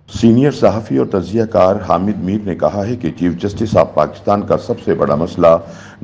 Senior सहाफ़ी और तज्ज़िया car Hamid Mir ने कहा है कि चीफ जस्टिस ऑफ पाकिस्तान का सबसे बड़ा मसला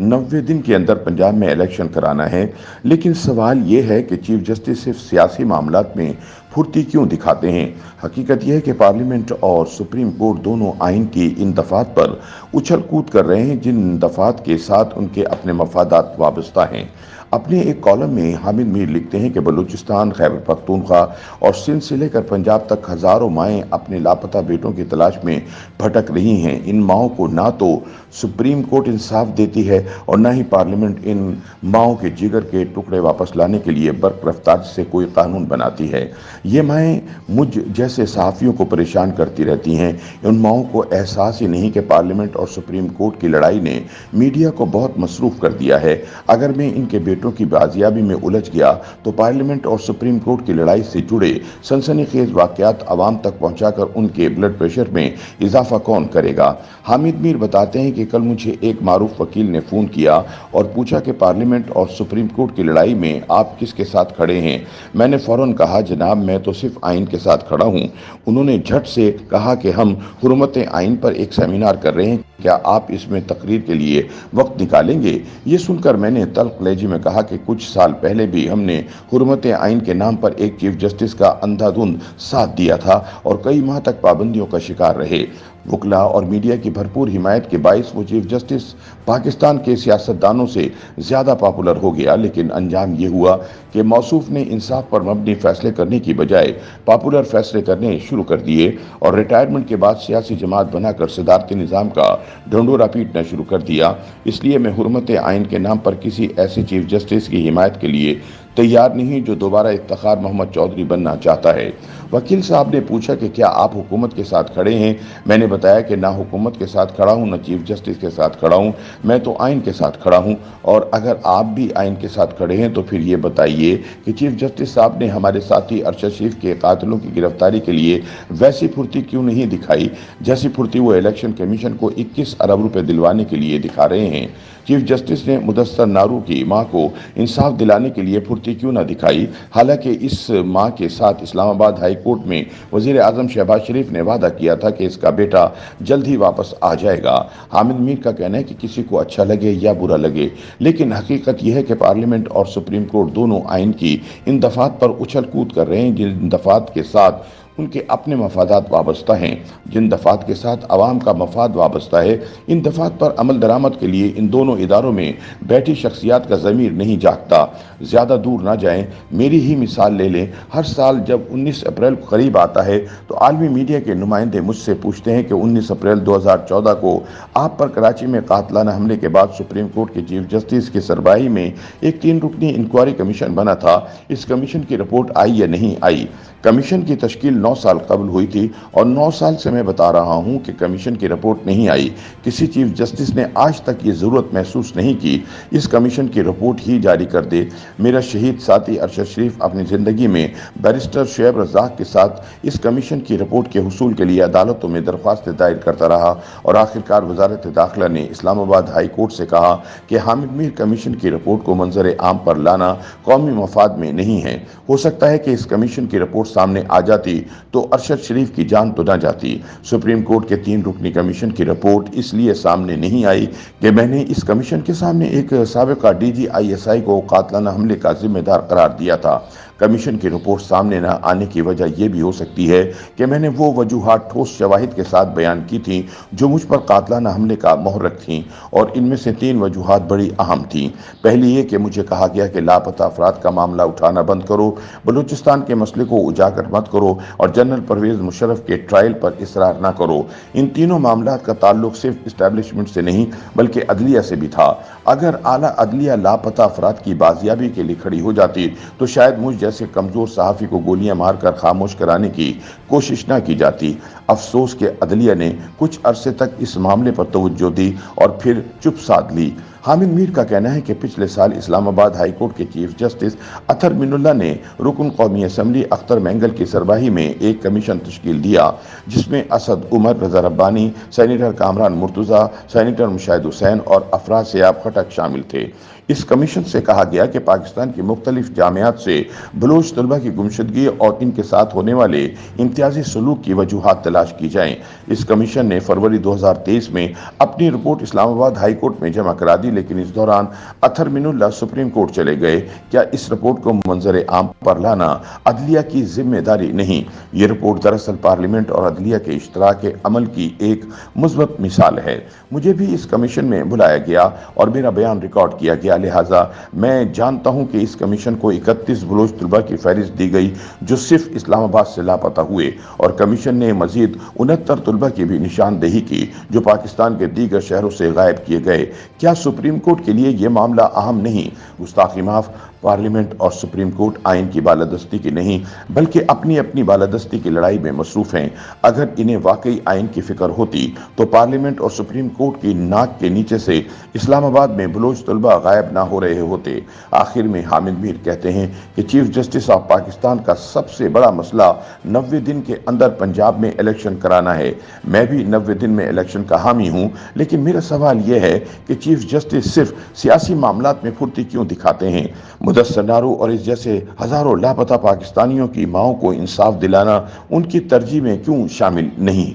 90 दिन के अंदर पंजाब में इलेक्शन कराना है। लेकिन सवाल ये है कि चीफ जस्टिस सिर्फ सियासी मामलात में फुर्ती क्यों दिखाते हैं। हकीकत यह है कि पार्लियामेंट और सुप्रीम कोर्ट दोनों आइन की इन दफात पर उछल कूद कर रहे हैं जिन दफात के साथ उनके अपने मफादात वाबस्ता हैं। अपने एक कॉलम में हामिद मीर लिखते हैं कि बलूचिस्तान, खैबर पख्तूनख्वा और सिंध से लेकर पंजाब तक हजारों माएँ अपने लापता बेटों की तलाश में भटक रही हैं। इन माओं को ना तो सुप्रीम कोर्ट इंसाफ देती है और ना ही पार्लियामेंट इन माओं के जिगर के टुकड़े वापस लाने के लिए बर्क रफ्तार से कोई कानून बनाती है। ये माएँ मुझ जैसे सहाफ़ियों को परेशान करती रहती हैं। उन माओं को एहसास ही नहीं कि पार्लियामेंट और सुप्रीम कोर्ट की लड़ाई ने मीडिया को बहुत मसरूफ़ कर दिया है। अगर मैं इनके बेटों की बाजियाबी में उलझ गया तो पार्लियामेंट और सुप्रीम कोर्ट की लड़ाई से जुड़े सनसनीखेज वाकयात आवाम तक पहुंचाकर उनके ब्लड प्रेशर में इजाफा कौन करेगा। हामिद मीर बताते हैं कि कल मुझे एक मारूफ वकील ने फ़ोन किया और पूछा कि पार्लियामेंट और सुप्रीम कोर्ट की लड़ाई में आप किसके साथ खड़े हैं। मैंने फ़ौरन कहा, जनाब मैं तो सिर्फ आइन के साथ खड़ा हूँ। उन्होंने झट से कहा कि हम हुर्मत आइन पर एक सेमिनार कर रहे हैं, क्या आप इसमें तकरीर के लिए वक्त निकालेंगे। ये सुनकर मैंने तल्ख लहजे में कहा कि कुछ साल पहले भी हमने हुर्मत आइन के नाम पर एक चीफ जस्टिस का अंधाधुंध साथ दिया था और कई माह तक पाबंदियों का शिकार रहे। वकला और मीडिया की भरपूर हिमायत के बाइस वो चीफ जस्टिस पाकिस्तान के सियासतदानों से ज़्यादा पॉपुलर हो गया, लेकिन अंजाम ये हुआ कि मौसूफ ने इंसाफ पर मबनी फैसले करने की बजाय पॉपुलर फैसले करने शुरू कर दिए और रिटायरमेंट के बाद सियासी जमात बनाकर सदारती निज़ाम का ढंडोरा पीटना शुरू कर दिया। इसलिए मैं हुर्मत आइन के नाम पर किसी ऐसे चीफ जस्टिस की हिमायत के लिए तैयार नहीं जो दोबारा इफ्तिखार मोहम्मद चौधरी बनना चाहता है। वकील साहब ने पूछा कि क्या आप हुकूमत के साथ खड़े हैं। मैंने बताया कि ना हुकूमत के साथ खड़ा हूं, ना चीफ जस्टिस के साथ खड़ा हूं, मैं तो आइन के साथ खड़ा हूं। और अगर आप भी आइन के साथ खड़े हैं तो फिर ये बताइए कि चीफ जस्टिस साहब ने हमारे साथी अरशद शरीफ के कातिलों की गिरफ्तारी के लिए वैसी फुर्ती क्यों नहीं दिखाई जैसी फुर्ती वो इलेक्शन कमीशन को 21 अरब रुपए दिलवाने के लिए दिखा रहे हैं। चीफ जस्टिस ने मुदस्सर नारू की मां को इंसाफ दिलाने के लिए फुर्ती क्यों न दिखाई, हालांकि इस मां के साथ इस्लामाबाद हाई कोर्ट में वजीर आजम शहबाज शरीफ ने वादा किया था कि इसका बेटा जल्द ही वापस आ जाएगा। हामिद मीर का कहना है कि किसी को अच्छा लगे या बुरा लगे, लेकिन हकीकत यह है कि पार्लियामेंट और सुप्रीम कोर्ट दोनों आइन की इन दफात पर उछल कूद कर रहे हैं जिन दफात के साथ उनके अपने मफादात वाबस्ता हैं, जिन दफात के साथ अवाम का मफाद वाबस्ता है। इन दफात पर अमल दरामद के लिए इन दोनों इदारों में बैठी शख्सियात का ज़मीर नहीं जागता। ज़्यादा दूर ना जाएं, मेरी ही मिसाल ले लें। हर साल जब 19 अप्रैल को करीब आता है तो आलमी मीडिया के नुमाइंदे मुझसे पूछते हैं कि 19 अप्रैल 2014 को आप पर कराची में कातलाना हमले के बाद सुप्रीम कोर्ट के चीफ जस्टिस की सरबराही में एक 3 रुकनी इंक्वायरी कमीशन बना था, इस कमीशन की रिपोर्ट आई या नहीं आई। कमीशन की तश्कील 9 साल कबल हुई थी और 9 साल से मैं बता रहा हूं कि कमीशन की रिपोर्ट नहीं आई। किसी चीफ जस्टिस ने आज तक ये ज़रूरत महसूस नहीं की इस कमीशन की रिपोर्ट ही जारी कर दे। मेरा शहीद साथी अरशद शरीफ अपनी ज़िंदगी में बैरिस्टर शुएब रज़ाक के साथ इस कमीशन की रिपोर्ट के हुसूल के लिए अदालतों में दरख्वास्त दायर करता रहा और आखिरकार वजारत दाखिला ने इस्लामाबाद हाई कोर्ट से कहा कि हामिद मीर कमीशन की रिपोर्ट को मंजर आम पर लाना कौमी मफाद में नहीं है। हो सकता है कि इस कमीशन की रिपोर्ट सामने आ जाती तो अरशद शरीफ की जान तो न जाती। सुप्रीम कोर्ट के 3 रुकनी कमीशन की रिपोर्ट इसलिए सामने नहीं आई कि मैंने इस कमीशन के सामने एक साबिका DGISI को कातलाना हमले का जिम्मेदार करार दिया था। कमीशन की रिपोर्ट सामने न आने की वजह यह भी हो सकती है कि मैंने वो वजूहात ठोस शवाहिद के साथ बयान की थी जो मुझ पर कातलाना हमले का मोहरक थीं, और इनमें से 3 वजूहात बड़ी अहम थीं। पहली ये कि मुझे कहा गया कि लापता अफराद का मामला उठाना बंद करो, बलूचिस्तान के मसले को उजागर मत करो और जनरल परवेज मुशर्रफ के ट्रायल पर इसरार न करो। इन तीनों मामला का ताल्लुक सिर्फ इस्टेब्लिशमेंट से नहीं बल्कि अदलिया से भी था। अगर आला अदलिया लापता अफराद की बाजियाबी के लिए खड़ी हो जाती तो शायद मुझ जैसे कमजोर सहाफ़ी को गोलियां मारकर खामोश कराने की कोशिश न की जाती। अफसोस के अदलिया ने कुछ अरसे तक इस मामले पर तवज्जो दी और फिर चुप साध ली। हामिद मीर का कहना है कि पिछले साल इस्लामाबाद हाई कोर्ट के चीफ जस्टिस अतर मिनुल्लाह ने रुकन कौमी असम्बली अख्तर मैंगल की सरबराही में एक कमीशन तश्कील दिया, जिसमें असद उमर, रजा रब्बानी, सेनेटर कामरान मुर्तज़ा, सेनेटर मुशाहिद हुसैन और अफराज सियाब खटक शामिल थे। इस कमीशन से कहा गया कि पाकिस्तान की मुख्तलिफ जामियात से बलोच तलबा की गुमशुदगी और इनके साथ होने वाले इम्तियाजी सलूक की वजूहात तलाश की जाएं। इस कमीशन ने फरवरी 2023 में अपनी रिपोर्ट इस्लामाबाद हाई कोर्ट में जमा करा दी, लेकिन इस दौरान अतर मिनुल्लाह सुप्रीम कोर्ट चले गए। क्या इस रिपोर्ट को मंजर आम पर लाना अदलिया की जिम्मेदारी नहीं? ये रिपोर्ट दरअसल पार्लियामेंट और अदलिया के इश्तराक अमल की एक मुस्बत मिसाल है। मुझे भी इस कमीशन में बुलाया गया और मेरा बयान रिकॉर्ड किया गया, लिहाजा मैं जानता हूं कि इस कमीशन को 31 बलोच तलबा की फहरिस्त दी गई जो सिर्फ इस्लामाबाद से लापता हुए, और कमीशन ने मजीद 69 तलबा की भी निशानदेही की जो पाकिस्तान के दीगर शहरों से गायब किए गए। क्या सुप्रीम कोर्ट के लिए यह मामला अहम नहीं? गुस्ताखी माफ, पार्लियामेंट और सुप्रीम कोर्ट आइन की बालादस्ती की नहीं बल्कि अपनी अपनी बालादस्ती की लड़ाई में मसरूफ हैं। अगर इन्हें वाकई आइन की फिक्र होती तो पार्लियामेंट और सुप्रीम कोर्ट की नाक के नीचे से इस्लामाबाद में बलोच तलबा गायब ना हो रहे होते। आखिर में हामिद मीर कहते हैं कि चीफ जस्टिस ऑफ पाकिस्तान का सबसे बड़ा मसला 90 दिन के अंदर पंजाब में इलेक्शन कराना है। मैं भी 90 दिन में इलेक्शन का हामी हूँ, लेकिन मेरा सवाल यह है कि चीफ जस्टिस सिर्फ सियासी मामलात में फुर्ती क्यों दिखाते हैं? मुदस्सर नारू और इस जैसे हजारों लापता पाकिस्तानियों की माओं को इंसाफ दिलाना उनकी तरजीह में क्यों शामिल नहीं?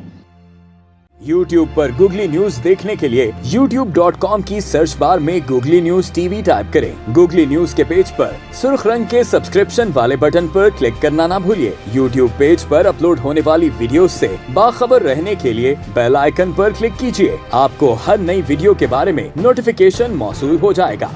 YouTube पर गूगली न्यूज देखने के लिए youtube.com की सर्च बार में गूगली न्यूज टीवी टाइप करें। गूगली न्यूज के पेज पर सुर्ख रंग के सब्सक्रिप्शन वाले बटन पर क्लिक करना ना भूलिए। YouTube पेज पर अपलोड होने वाली वीडियोस से बाखबर रहने के लिए बेल आइकन पर क्लिक कीजिए। आपको हर नई वीडियो के बारे में नोटिफिकेशन मौसूल हो जाएगा।